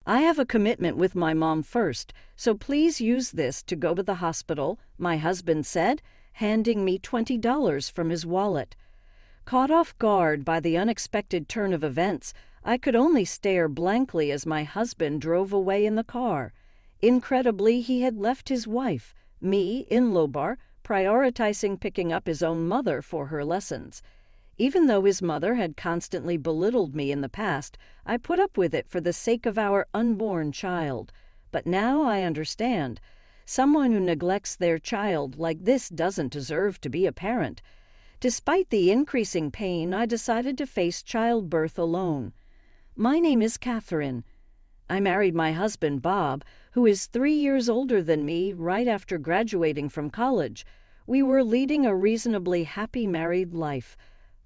I have a commitment with my mom first, so please use this to go to the hospital, my husband said, handing me $20 from his wallet. Caught off guard by the unexpected turn of events, I could only stare blankly as my husband drove away in the car. Incredibly, he had left his wife, me, in Lobar, prioritizing picking up his own mother for her lessons. Even though his mother had constantly belittled me in the past, I put up with it for the sake of our unborn child. But now I understand. Someone who neglects their child like this doesn't deserve to be a parent. Despite the increasing pain, I decided to face childbirth alone. My name is Catherine. I married my husband, Bob, who is 3 years older than me, right after graduating from college. We were leading a reasonably happy married life.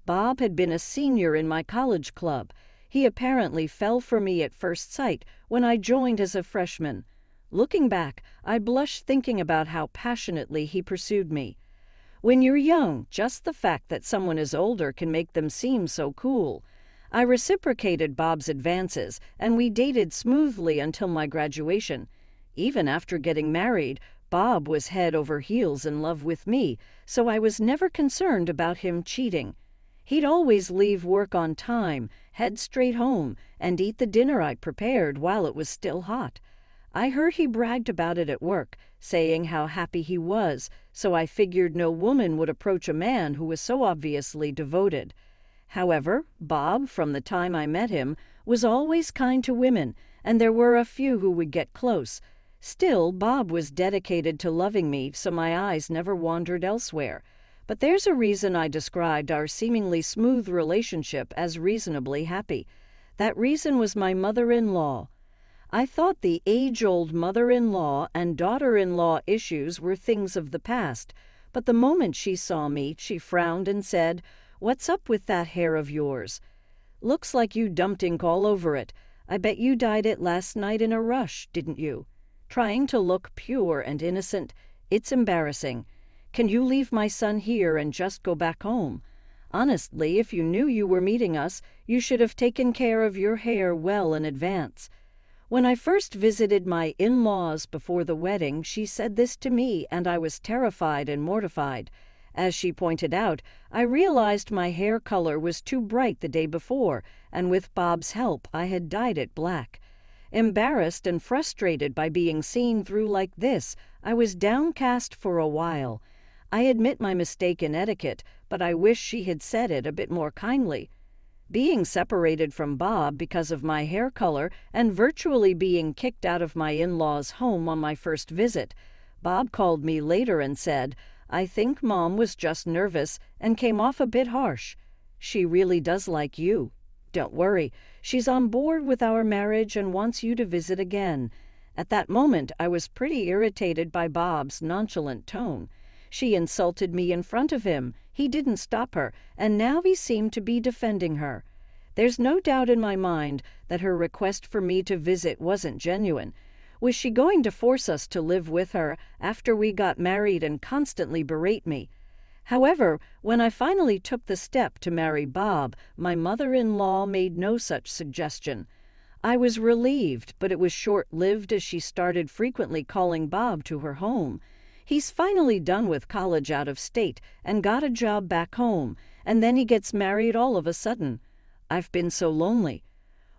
Bob had been a senior in my college club. He apparently fell for me at first sight when I joined as a freshman. Looking back, I blush thinking about how passionately he pursued me. When you're young, just the fact that someone is older can make them seem so cool. I reciprocated Bob's advances, and we dated smoothly until my graduation. Even after getting married, Bob was head over heels in love with me, so I was never concerned about him cheating. He'd always leave work on time, head straight home, and eat the dinner I prepared while it was still hot. I heard he bragged about it at work, saying how happy he was, so I figured no woman would approach a man who was so obviously devoted. However, Bob, from the time I met him, was always kind to women, and there were a few who would get close. Still, Bob was dedicated to loving me, so my eyes never wandered elsewhere. But there's a reason I described our seemingly smooth relationship as reasonably happy. That reason was my mother-in-law. I thought the age-old mother-in-law and daughter-in-law issues were things of the past, but the moment she saw me, she frowned and said, "What's up with that hair of yours? Looks like you dumped ink all over it. I bet you dyed it last night in a rush, didn't you? Trying to look pure and innocent. It's embarrassing. Can you leave my son here and just go back home? Honestly, if you knew you were meeting us, you should have taken care of your hair well in advance." When I first visited my in-laws before the wedding, she said this to me, and I was terrified and mortified. As she pointed out, I realized my hair color was too bright the day before, and with Bob's help, I had dyed it black. Embarrassed and frustrated by being seen through like this, I was downcast for a while. I admit my mistake in etiquette, but I wish she had said it a bit more kindly. Being separated from Bob because of my hair color and virtually being kicked out of my in-laws' home on my first visit, Bob called me later and said, "I think Mom was just nervous and came off a bit harsh. She really does like you. Don't worry, she's on board with our marriage and wants you to visit again." At that moment, I was pretty irritated by Bob's nonchalant tone. She insulted me in front of him. He didn't stop her, and now he seemed to be defending her. There's no doubt in my mind that her request for me to visit wasn't genuine. Was she going to force us to live with her after we got married and constantly berate me? However, when I finally took the step to marry Bob, my mother-in-law made no such suggestion. I was relieved, but it was short-lived as she started frequently calling Bob to her home. He's finally done with college out of state and got a job back home, and then he gets married all of a sudden. I've been so lonely.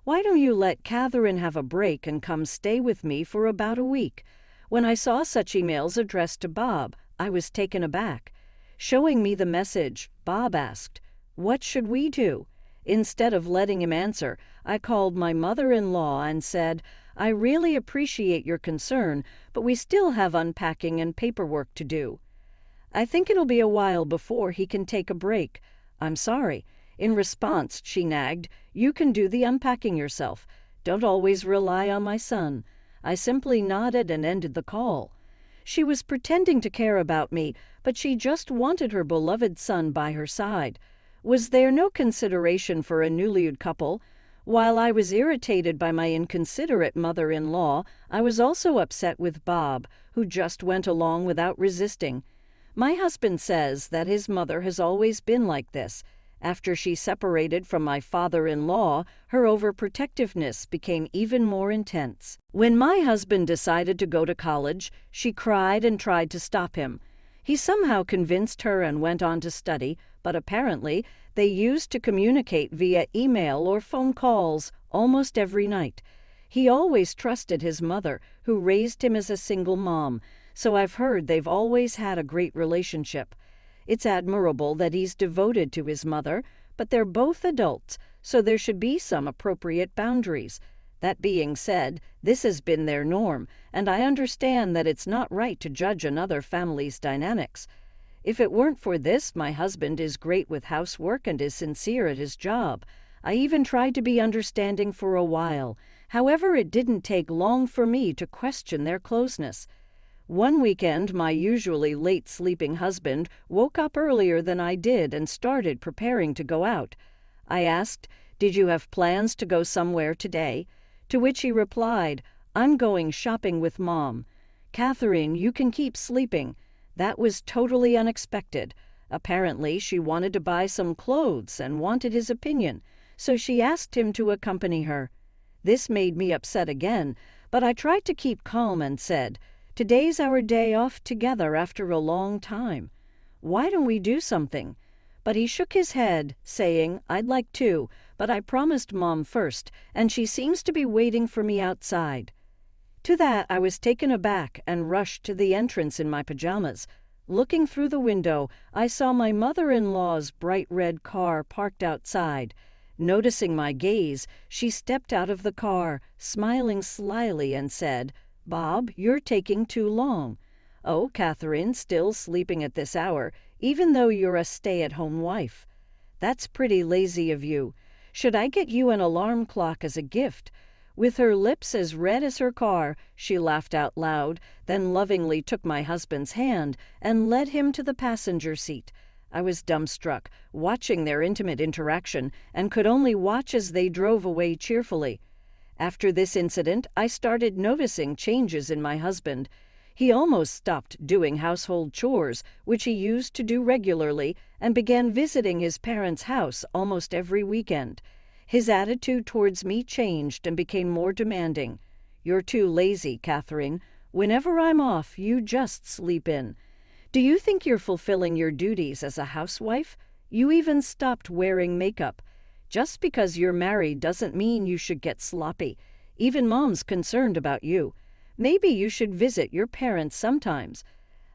Why don't you let Catherine have a break and come stay with me for about a week? When I saw such emails addressed to Bob, I was taken aback. Showing me the message, Bob asked, "What should we do?" Instead of letting him answer, I called my mother-in-law and said, "I really appreciate your concern, but we still have unpacking and paperwork to do. I think it'll be a while before he can take a break. I'm sorry." In response, she nagged, "You can do the unpacking yourself. Don't always rely on my son." I simply nodded and ended the call. She was pretending to care about me, but she just wanted her beloved son by her side. Was there no consideration for a newlywed couple? While I was irritated by my inconsiderate mother-in-law, I was also upset with Bob, who just went along without resisting. My husband says that his mother has always been like this, After she separated from my father-in-law, her overprotectiveness became even more intense. When my husband decided to go to college, she cried and tried to stop him. He somehow convinced her and went on to study, but apparently they used to communicate via email or phone calls almost every night. He always trusted his mother, who raised him as a single mom, so I've heard they've always had a great relationship. It's admirable that he's devoted to his mother, but they're both adults, so there should be some appropriate boundaries. That being said, this has been their norm, and I understand that it's not right to judge another family's dynamics. If it weren't for this, my husband is great with housework and is sincere at his job. I even tried to be understanding for a while. However, it didn't take long for me to question their closeness. One weekend, my usually late-sleeping husband woke up earlier than I did and started preparing to go out. I asked, "Did you have plans to go somewhere today?" To which he replied, "I'm going shopping with Mom." "Catherine, you can keep sleeping." That was totally unexpected. Apparently, she wanted to buy some clothes and wanted his opinion, so she asked him to accompany her. This made me upset again, but I tried to keep calm and said, "Today's our day off together after a long time. Why don't we do something?" But he shook his head, saying, "I'd like to, but I promised Mom first, and she seems to be waiting for me outside." To that I was taken aback and rushed to the entrance in my pajamas. Looking through the window, I saw my mother-in-law's bright red car parked outside. Noticing my gaze, she stepped out of the car, smiling slyly, and said, "Bob, you're taking too long." "Oh, Catherine, still sleeping at this hour, even though you're a stay-at-home wife." "That's pretty lazy of you. Should I get you an alarm clock as a gift?" With her lips as red as her car, she laughed out loud, then lovingly took my husband's hand and led him to the passenger seat. I was dumbstruck, watching their intimate interaction, and could only watch as they drove away cheerfully. After this incident, I started noticing changes in my husband. He almost stopped doing household chores, which he used to do regularly, and began visiting his parents' house almost every weekend. His attitude towards me changed and became more demanding. "You're too lazy, Catherine. Whenever I'm off, you just sleep in. Do you think you're fulfilling your duties as a housewife? You even stopped wearing makeup. Just because you're married doesn't mean you should get sloppy. Even Mom's concerned about you. Maybe you should visit your parents sometimes."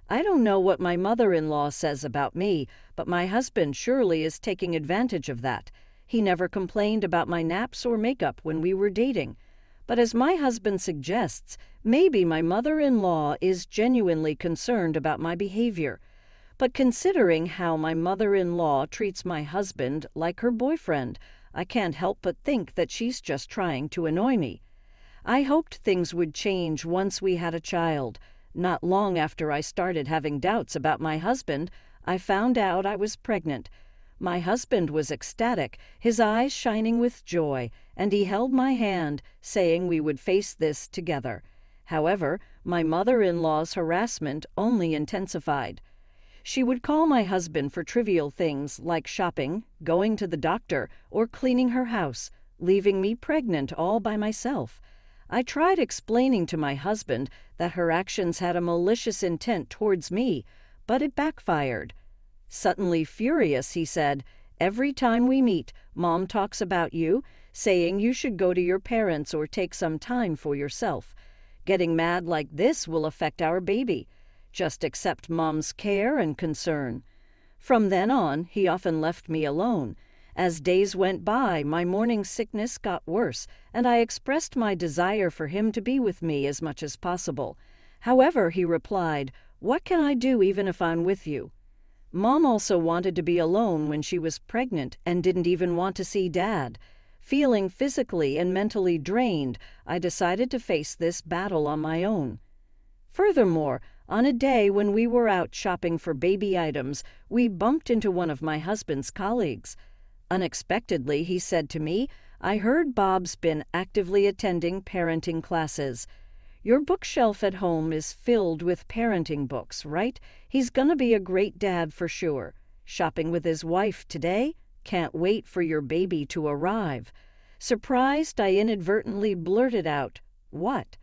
I don't know what my mother-in-law says about me, but my husband surely is taking advantage of that. He never complained about my naps or makeup when we were dating. But as my husband suggests, maybe my mother-in-law is genuinely concerned about my behavior. But considering how my mother-in-law treats my husband like her boyfriend, I can't help but think that she's just trying to annoy me. I hoped things would change once we had a child. Not long after I started having doubts about my husband, I found out I was pregnant. My husband was ecstatic, his eyes shining with joy, and he held my hand, saying we would face this together. However, my mother-in-law's harassment only intensified. She would call my husband for trivial things like shopping, going to the doctor, or cleaning her house, leaving me pregnant all by myself. I tried explaining to my husband that her actions had a malicious intent towards me, but it backfired. Suddenly furious, he said, "Every time we meet, Mom talks about you, saying you should go to your parents or take some time for yourself. Getting mad like this will affect our baby. Just accept Mom's care and concern." From then on, he often left me alone. As days went by, my morning sickness got worse, and I expressed my desire for him to be with me as much as possible. However, he replied, "What can I do even if I'm with you?" Mom also wanted to be alone when she was pregnant and didn't even want to see Dad. Feeling physically and mentally drained, I decided to face this battle on my own. Furthermore, on a day when we were out shopping for baby items, we bumped into one of my husband's colleagues. Unexpectedly, he said to me, "I heard Bob's been actively attending parenting classes. Your bookshelf at home is filled with parenting books, right? He's gonna be a great dad for sure. Shopping with his wife today? Can't wait for your baby to arrive." Surprised, I inadvertently blurted out, "What?"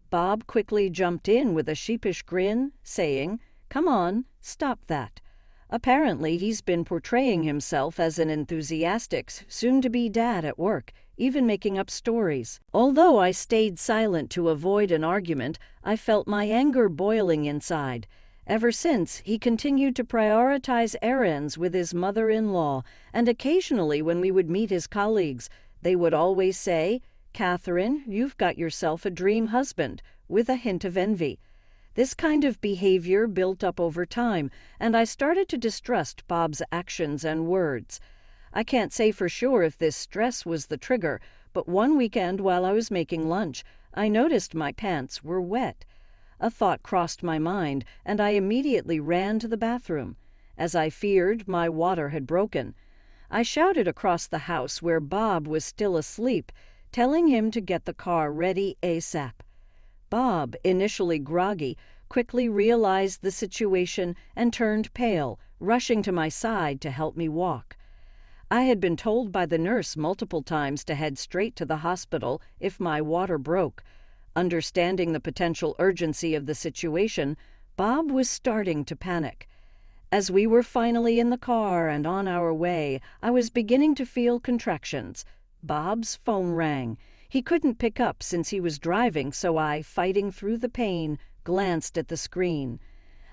Bob quickly jumped in with a sheepish grin, saying, "Come on, stop that." Apparently, he's been portraying himself as an enthusiastic, soon-to-be dad at work, even making up stories. Although I stayed silent to avoid an argument, I felt my anger boiling inside. Ever since, he continued to prioritize errands with his mother-in-law, and occasionally when we would meet his colleagues, they would always say, "Catherine, you've got yourself a dream husband," with a hint of envy. This kind of behavior built up over time, and I started to distrust Bob's actions and words. I can't say for sure if this stress was the trigger, but one weekend while I was making lunch, I noticed my pants were wet. A thought crossed my mind, and I immediately ran to the bathroom. As I feared, my water had broken. I shouted across the house where Bob was still asleep, telling him to get the car ready ASAP. Bob, initially groggy, quickly realized the situation and turned pale, rushing to my side to help me walk. I had been told by the nurse multiple times to head straight to the hospital if my water broke. Understanding the potential urgency of the situation, Bob was starting to panic. As we were finally in the car and on our way, I was beginning to feel contractions. Bob's phone rang. He couldn't pick up since he was driving, so I, fighting through the pain, glanced at the screen.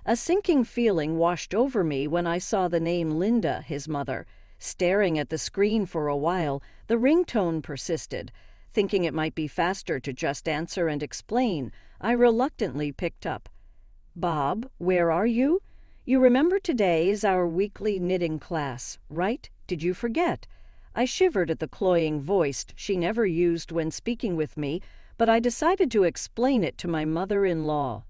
A sinking feeling washed over me when I saw the name Linda, his mother. Staring at the screen for a while, the ringtone persisted. Thinking it might be faster to just answer and explain, I reluctantly picked up. "Bob, where are you? You remember today is our weekly knitting class, right? Did you forget?" I shivered at the cloying voice she never used when speaking with me, but I decided to explain it to my mother-in-law.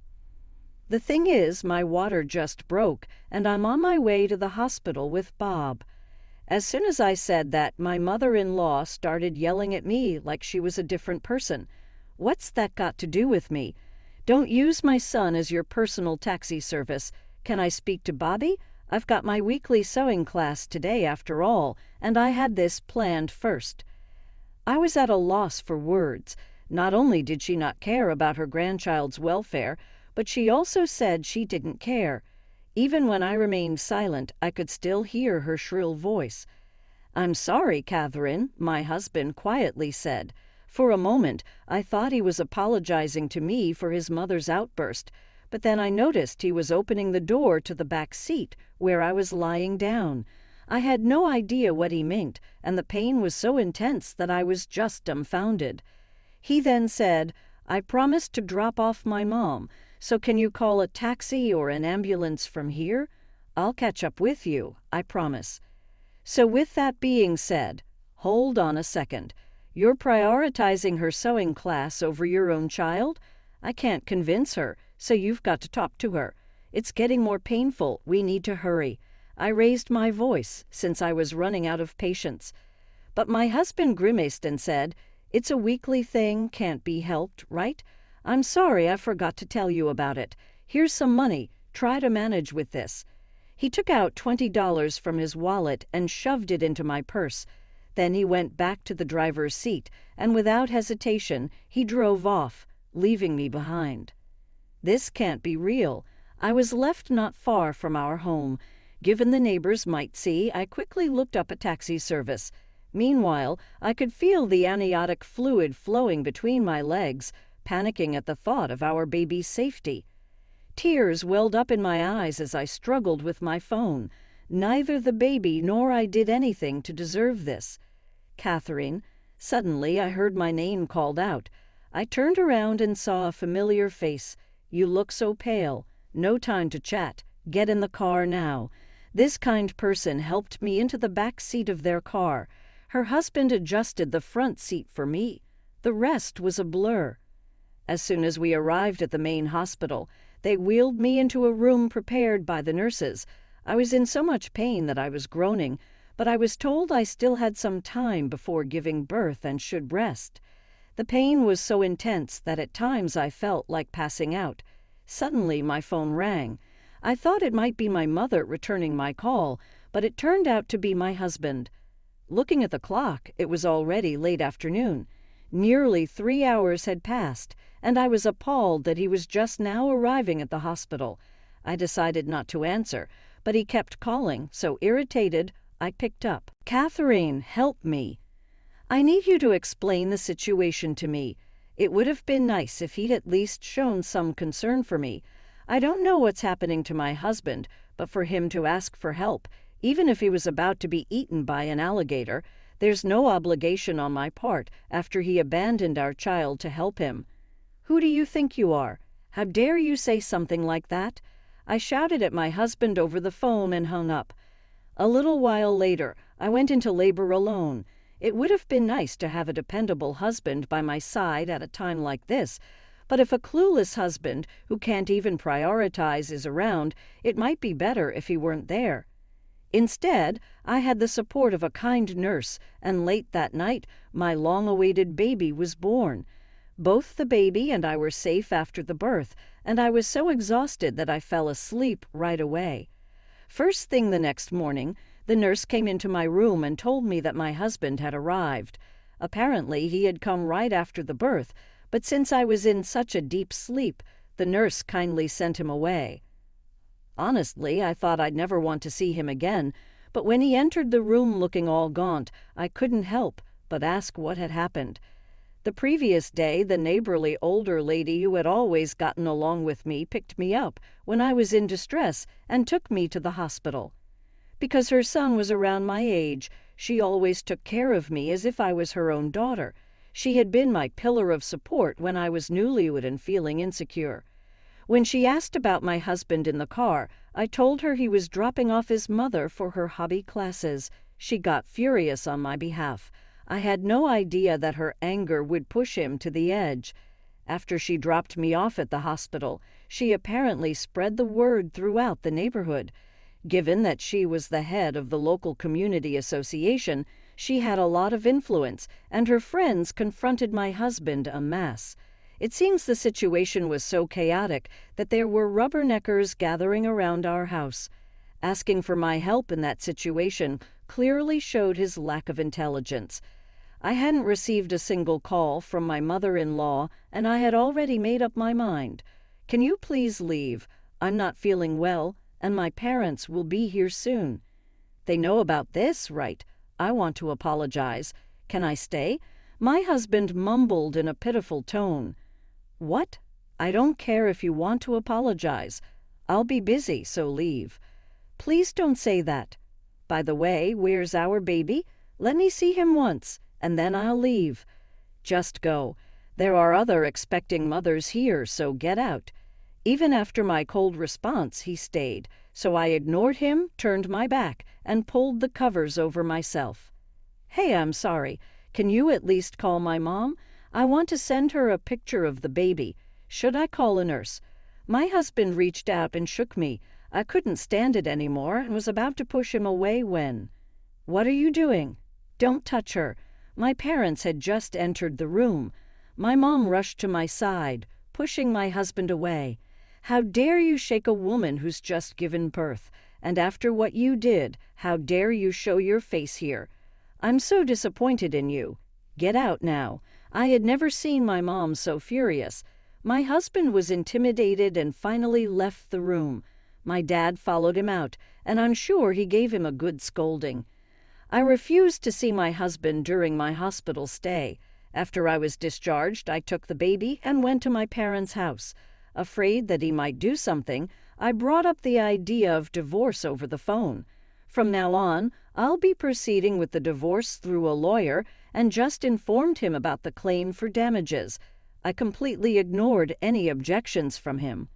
"The thing is, my water just broke, and I'm on my way to the hospital with Bob." As soon as I said that, my mother-in-law started yelling at me like she was a different person. "What's that got to do with me? Don't use my son as your personal taxi service. Can I speak to Bobby? I've got my weekly sewing class today after all, and I had this planned first." I was at a loss for words. Not only did she not care about her grandchild's welfare, but she also said she didn't care. Even when I remained silent, I could still hear her shrill voice. "I'm sorry, Catherine," my husband quietly said. For a moment, I thought he was apologizing to me for his mother's outburst, but then I noticed he was opening the door to the back seat where I was lying down. I had no idea what he meant, and the pain was so intense that I was just dumbfounded. He then said, "I promised to drop off my mom, so can you call a taxi or an ambulance from here? I'll catch up with you, I promise." So with that being said, hold on a second. You're prioritizing her sewing class over your own child? I can't convince her, so you've got to talk to her. It's getting more painful. We need to hurry. I raised my voice, since I was running out of patience. But my husband grimaced and said, "It's a weekly thing, can't be helped, right? I'm sorry I forgot to tell you about it. Here's some money. Try to manage with this." He took out $20 from his wallet and shoved it into my purse. Then he went back to the driver's seat, and without hesitation, he drove off, leaving me behind. This can't be real. I was left not far from our home. Given the neighbors might see, I quickly looked up a taxi service. Meanwhile, I could feel the amniotic fluid flowing between my legs, panicking at the thought of our baby's safety. Tears welled up in my eyes as I struggled with my phone. Neither the baby nor I did anything to deserve this. "Catherine." Suddenly, I heard my name called out. I turned around and saw a familiar face. "You look so pale. No time to chat. Get in the car now." This kind person helped me into the back seat of their car. Her husband adjusted the front seat for me. The rest was a blur. As soon as we arrived at the main hospital, they wheeled me into a room prepared by the nurses. I was in so much pain that I was groaning, but I was told I still had some time before giving birth and should rest. The pain was so intense that at times I felt like passing out. Suddenly my phone rang. I thought it might be my mother returning my call, but it turned out to be my husband. Looking at the clock, it was already late afternoon. Nearly 3 hours had passed, and I was appalled that he was just now arriving at the hospital. I decided not to answer, but he kept calling, so irritated, I picked up. "Catherine, help me. I need you to explain the situation to me. It would have been nice if he'd at least shown some concern for me. I don't know what's happening to my husband, but for him to ask for help, even if he was about to be eaten by an alligator, there's no obligation on my part after he abandoned our child to help him. Who do you think you are? How dare you say something like that?" I shouted at my husband over the phone and hung up. A little while later, I went into labor alone. It would have been nice to have a dependable husband by my side at a time like this, but if a clueless husband who can't even prioritize is around, it might be better if he weren't there. Instead, I had the support of a kind nurse, and late that night, my long-awaited baby was born. Both the baby and I were safe after the birth, and I was so exhausted that I fell asleep right away. First thing the next morning, the nurse came into my room and told me that my husband had arrived. Apparently, he had come right after the birth, but since I was in such a deep sleep, the nurse kindly sent him away. Honestly, I thought I'd never want to see him again, but when he entered the room looking all gaunt, I couldn't help but ask what had happened. The previous day, the neighborly older lady who had always gotten along with me picked me up when I was in distress and took me to the hospital. Because her son was around my age, she always took care of me as if I was her own daughter. She had been my pillar of support when I was newlywed and feeling insecure. When she asked about my husband in the car, I told her he was dropping off his mother for her hobby classes. She got furious on my behalf. I had no idea that her anger would push him to the edge. After she dropped me off at the hospital, she apparently spread the word throughout the neighborhood. Given that she was the head of the local community association, she had a lot of influence, and her friends confronted my husband en masse. It seems the situation was so chaotic that there were rubberneckers gathering around our house. Asking for my help in that situation clearly showed his lack of intelligence. I hadn't received a single call from my mother-in-law, and I had already made up my mind. "Can you please leave? I'm not feeling well, and my parents will be here soon." "They know about this, right? I want to apologize. Can I stay?" My husband mumbled in a pitiful tone. "What? I don't care if you want to apologize. I'll be busy, so leave." "Please don't say that. By the way, where's our baby? Let me see him once, and then I'll leave." "Just go. There are other expecting mothers here, so get out." Even after my cold response, he stayed, so I ignored him, turned my back, and pulled the covers over myself. "Hey, I'm sorry. Can you at least call my mom? I want to send her a picture of the baby. Should I call a nurse?" My husband reached out and shook me. I couldn't stand it anymore and was about to push him away when... "What are you doing? Don't touch her." My parents had just entered the room. My mom rushed to my side, pushing my husband away. "How dare you shake a woman who's just given birth? And after what you did, how dare you show your face here? I'm so disappointed in you. Get out now." I had never seen my mom so furious. My husband was intimidated and finally left the room. My dad followed him out, and I'm sure he gave him a good scolding. I refused to see my husband during my hospital stay. After I was discharged, I took the baby and went to my parents' house. Afraid that he might do something, I brought up the idea of divorce over the phone. From now on, I'll be proceeding with the divorce through a lawyer and just informed him about the claim for damages. I completely ignored any objections from him.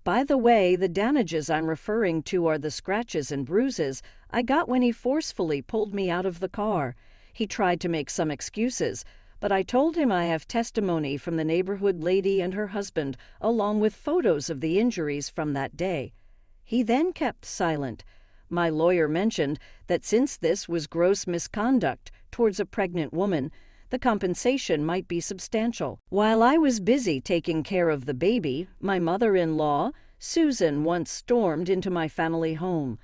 By the way, the damages I'm referring to are the scratches and bruises I got when he forcefully pulled me out of the car. He tried to make some excuses, but I told him I have testimony from the neighborhood lady and her husband, along with photos of the injuries from that day. He then kept silent. My lawyer mentioned that since this was gross misconduct towards a pregnant woman, the compensation might be substantial. While I was busy taking care of the baby, my mother-in-law, Susan, once stormed into my family home.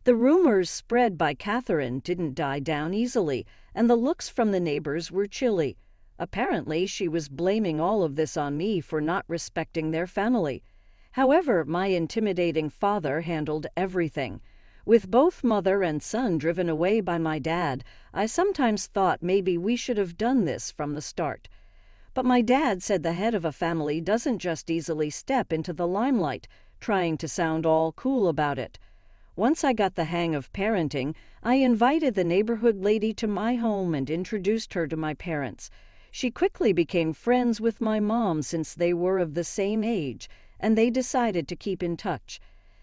The rumors spread by Catherine didn't die down easily, and the looks from the neighbors were chilly. Apparently, she was blaming all of this on me for not respecting their family. However, my intimidating father handled everything. With both mother and son driven away by my dad, I sometimes thought maybe we should have done this from the start. But my dad said the head of a family doesn't just easily step into the limelight, trying to sound all cool about it. Once I got the hang of parenting, I invited the neighborhood lady to my home and introduced her to my parents. She quickly became friends with my mom since they were of the same age, and they decided to keep in touch.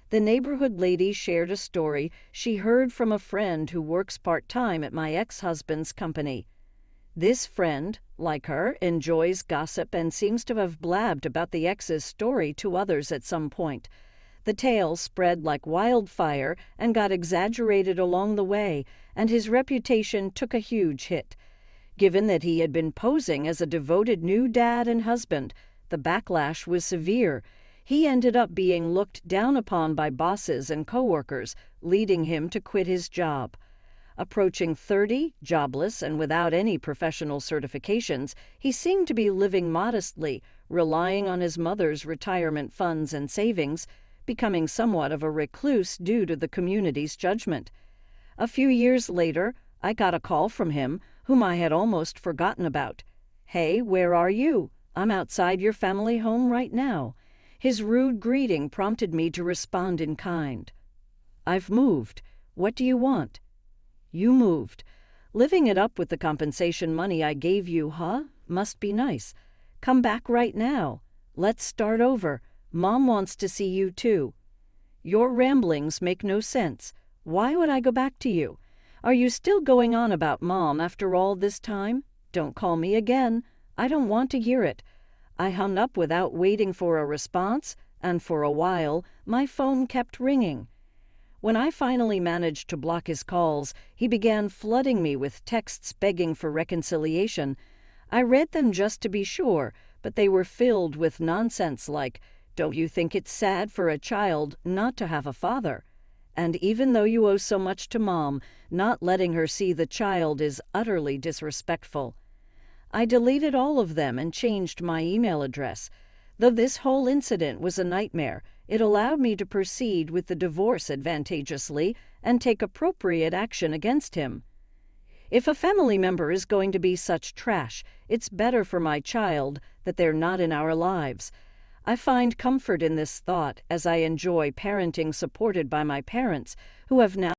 The neighborhood lady shared a story she heard from a friend who works part-time at my ex-husband's company. This friend, like her, enjoys gossip and seems to have blabbed about the ex's story to others at some point. The tale spread like wildfire and got exaggerated along the way, and his reputation took a huge hit. Given that he had been posing as a devoted new dad and husband, the backlash was severe. He ended up being looked down upon by bosses and coworkers, leading him to quit his job. Approaching 30, jobless and without any professional certifications, he seemed to be living modestly, relying on his mother's retirement funds and savings, becoming somewhat of a recluse due to the community's judgment. A few years later, I got a call from him, whom I had almost forgotten about. "Hey, where are you? I'm outside your family home right now." His rude greeting prompted me to respond in kind. "I've moved. What do you want?" "You moved. Living it up with the compensation money I gave you, huh? Must be nice. Come back right now. Let's start over. Mom wants to see you too." "Your ramblings make no sense. Why would I go back to you? Are you still going on about Mom after all this time? Don't call me again. I don't want to hear it." I hung up without waiting for a response, and for a while, my phone kept ringing. When I finally managed to block his calls, he began flooding me with texts begging for reconciliation. I read them just to be sure, but they were filled with nonsense like, "Don't you think it's sad for a child not to have a father? And even though you owe so much to Mom, not letting her see the child is utterly disrespectful." I deleted all of them and changed my email address. Though this whole incident was a nightmare, it allowed me to proceed with the divorce advantageously and take appropriate action against him. If a family member is going to be such trash, it's better for my child that they're not in our lives. I find comfort in this thought as I enjoy parenting supported by my parents, who have now